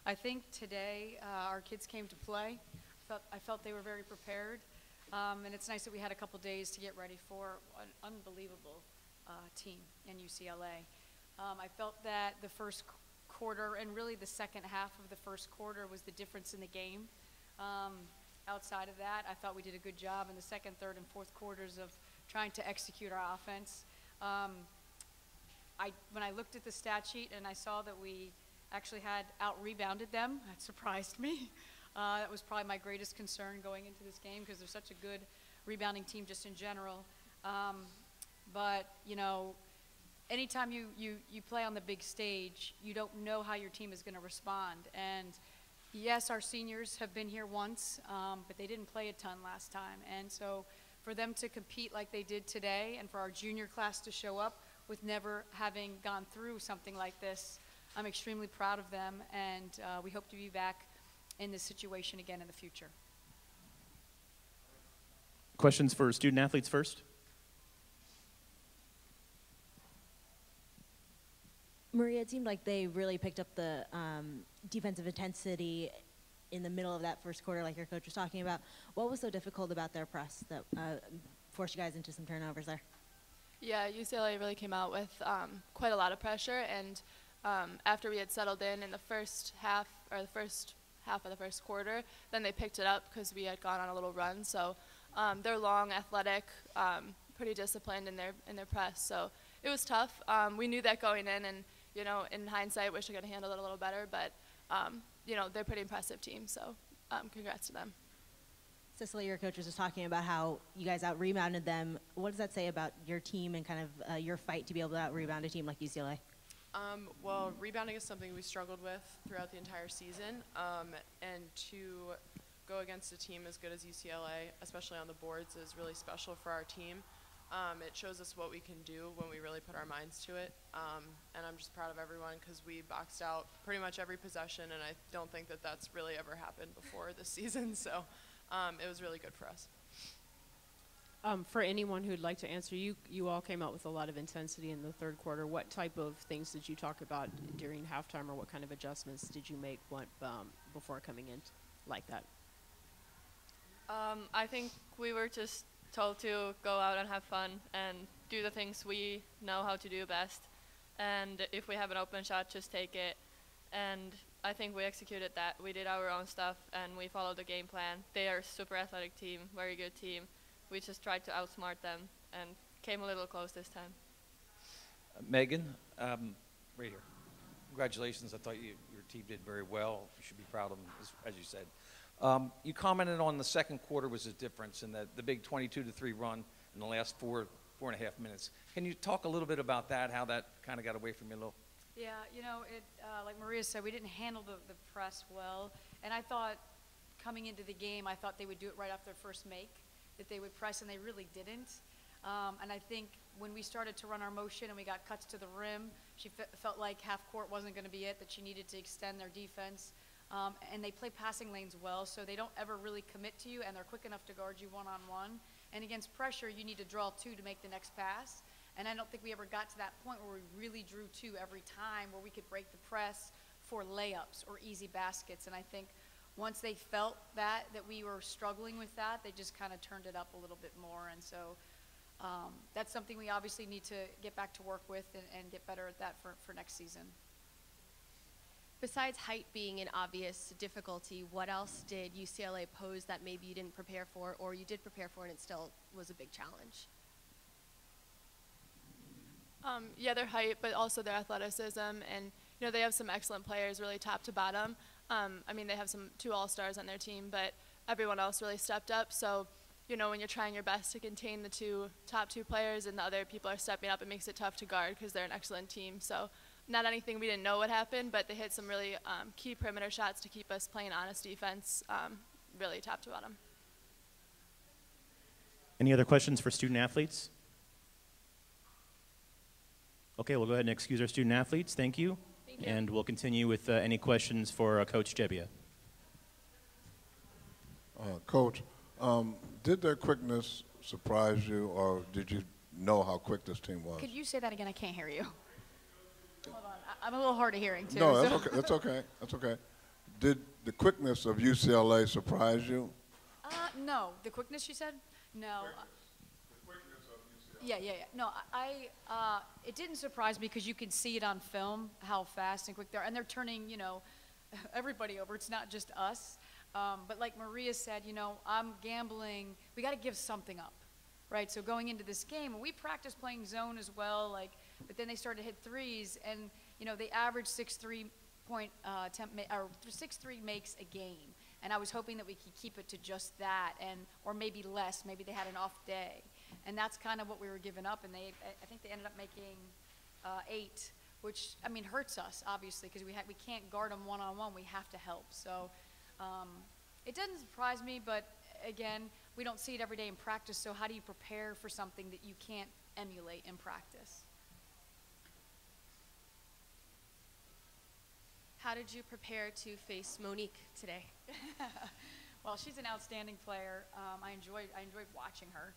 I think today our kids came to play. I felt they were very prepared. And it's nice that we had a couple days to get ready for an unbelievable team in UCLA. I felt that the first quarter and really the second half of the first quarter was the difference in the game. Outside of that, I thought we did a good job in the second, third, and fourth quarters of trying to execute our offense. When I looked at the stat sheet and I saw that we actually had out-rebounded them, that surprised me. That was probably my greatest concern going into this game because they're such a good rebounding team just in general. But, you know, anytime you play on the big stage, you don't know how your team is going to respond. And yes, our seniors have been here once, but they didn't play a ton last time. And so for them to compete like they did today and for our junior class to show up with never having gone through something like this, I'm extremely proud of them, and we hope to be back in this situation again in the future. Questions for student athletes first? Maria, it seemed like they really picked up the defensive intensity in the middle of that first quarter, like your coach was talking about. What was so difficult about their press that forced you guys into some turnovers there? Yeah, UCLA really came out with quite a lot of pressure, and after we had settled in the first half, or the first half of the first quarter, then they picked it up because we had gone on a little run. So they're long, athletic, pretty disciplined in their press. So it was tough. We knew that going in, and you know, in hindsight, wish I could have handled it a little better. But you know, they're a pretty impressive team. So congrats to them. Cecily, your coach was just talking about how you guys out-rebounded them. What does that say about your team and kind of your fight to be able to out-rebound a team like UCLA? Well, rebounding is something we struggled with throughout the entire season, and to go against a team as good as UCLA, especially on the boards, is really special for our team. It shows us what we can do when we really put our minds to it, and I'm just proud of everyone because we boxed out pretty much every possession, and I don't think that that's really ever happened before this season, so it was really good for us. For anyone who'd like to answer, you all came out with a lot of intensity in the third quarter. What type of things did you talk about during halftime, or what kind of adjustments did you make before coming in like that? I think we were just told to go out and have fun and do the things we know how to do best. And if we have an open shot, just take it. And I think we executed that. We did our own stuff, and we followed the game plan. They are a super athletic team, very good team. We just tried to outsmart them and came a little close this time. Megan, right here. Congratulations. I thought your team did very well. You should be proud of them, as you said. You commented on the second quarter was a difference in the big 22-3 run in the last four and a half minutes. Can you talk a little bit about that, how that kind of got away from you a little? Yeah, you know, like Maria said, we didn't handle the press well. And I thought coming into the game, I thought they would do it right off their first make, that they would press, and they really didn't. And I think when we started to run our motion and we got cuts to the rim, she felt like half court wasn't going to be it, that she needed to extend their defense. And they play passing lanes well, so they don't ever really commit to you, and they're quick enough to guard you one-on-one. And against pressure, you need to draw two to make the next pass. And I don't think we ever got to that point where we really drew two every time, where we could break the press for layups or easy baskets. And I think once they felt that we were struggling with that, they just kind of turned it up a little bit more. And so that's something we obviously need to get back to work with and get better at that for next season. Besides height being an obvious difficulty, what else did UCLA pose that maybe you didn't prepare for, or you did prepare for and it still was a big challenge? Yeah, their height, but also their athleticism, and you know, they have some excellent players, really top to bottom. I mean, they have two all-stars on their team, but everyone else really stepped up. So, you know, when you're trying your best to contain the top two players and the other people are stepping up, it makes it tough to guard because they're an excellent team. So, not anything we didn't know would happen, but they hit some really key perimeter shots to keep us playing honest defense, really top to bottom. Any other questions for student athletes? Okay, we'll go ahead and excuse our student athletes. Thank you. Thank you. And we'll continue with any questions for Coach Gebbia. Coach, did their quickness surprise you, or did you know how quick this team was? Could you say that again? I can't hear you. Hold on. I'm a little hard of hearing, too. No, that's okay. That's okay. That's okay. Did the quickness of UCLA surprise you? No, the quickness you said? No. Yeah. No, it didn't surprise me because you can see it on film how fast and quick they are, and they're turning, everybody over. It's not just us. But like Maria said, I'm gambling. We got to give something up, right? So going into this game, we practiced playing zone as well, but then they started to hit threes, and they averaged 6-3 makes a game. And I was hoping that we could keep it to just that, or maybe less. Maybe they had an off day, and that's kind of what we were giving up. And I think they ended up making 8, which hurts us obviously because we can't guard them one-on-one. We have to help. So it doesn't surprise me, but again, we don't see it every day in practice. So how do you prepare for something that you can't emulate in practice? How did you prepare to face Monique today? Well, she's an outstanding player. I enjoyed watching her.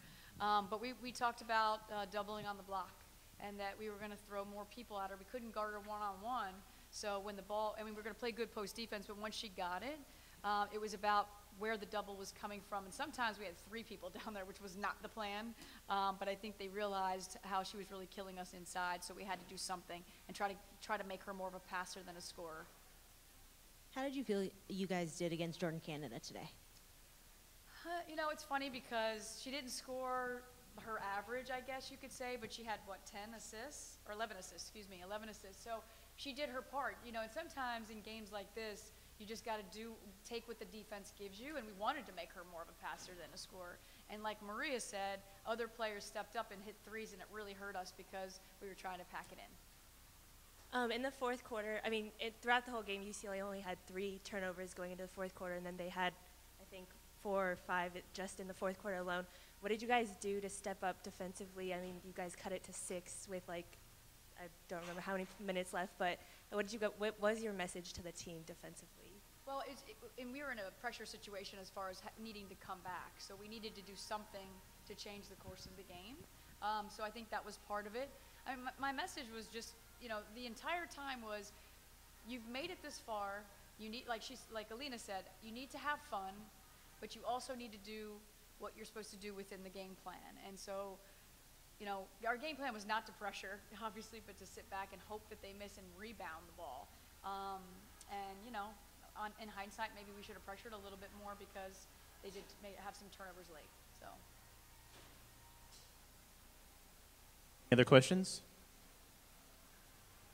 But we talked about doubling on the block and that we were going to throw more people at her. We couldn't guard her one-on-one. So when the ball, we were going to play good post defense, but once she got it, it was about where the double was coming from. And sometimes we had 3 people down there, which was not the plan. But I think they realized how she was really killing us inside, so we had to do something and try to make her more of a passer than a scorer. How did you feel you guys did against Jordan Canada today? It's funny because she didn't score her average, I guess you could say, but she had, 10 assists? Or 11 assists, 11 assists. So she did her part, and sometimes in games like this, you just got to take what the defense gives you, and we wanted to make her more of a passer than a scorer. And like Maria said, other players stepped up and hit threes, and it really hurt us because we were trying to pack it in. In the fourth quarter, throughout the whole game, UCLA only had 3 turnovers going into the fourth quarter, and then they had, I think, 4 or 5 just in the fourth quarter alone. What did you guys do to step up defensively? You guys cut it to 6 with I don't remember how many minutes left, but what was your message to the team defensively? Well, and we were in a pressure situation as far as needing to come back, so we needed to do something to change the course of the game. So I think that was part of it. My message was just, the entire time was, you've made it this far. You need, like Elina said, you need to have fun, but you also need to do what you're supposed to do within the game plan. And so, our game plan was not to pressure, obviously, but to sit back and hope that they miss and rebound the ball. In hindsight, maybe we should have pressured a little bit more because they did have some turnovers late. So. Any other questions?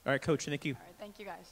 All right, Coach, thank you. All right, thank you guys.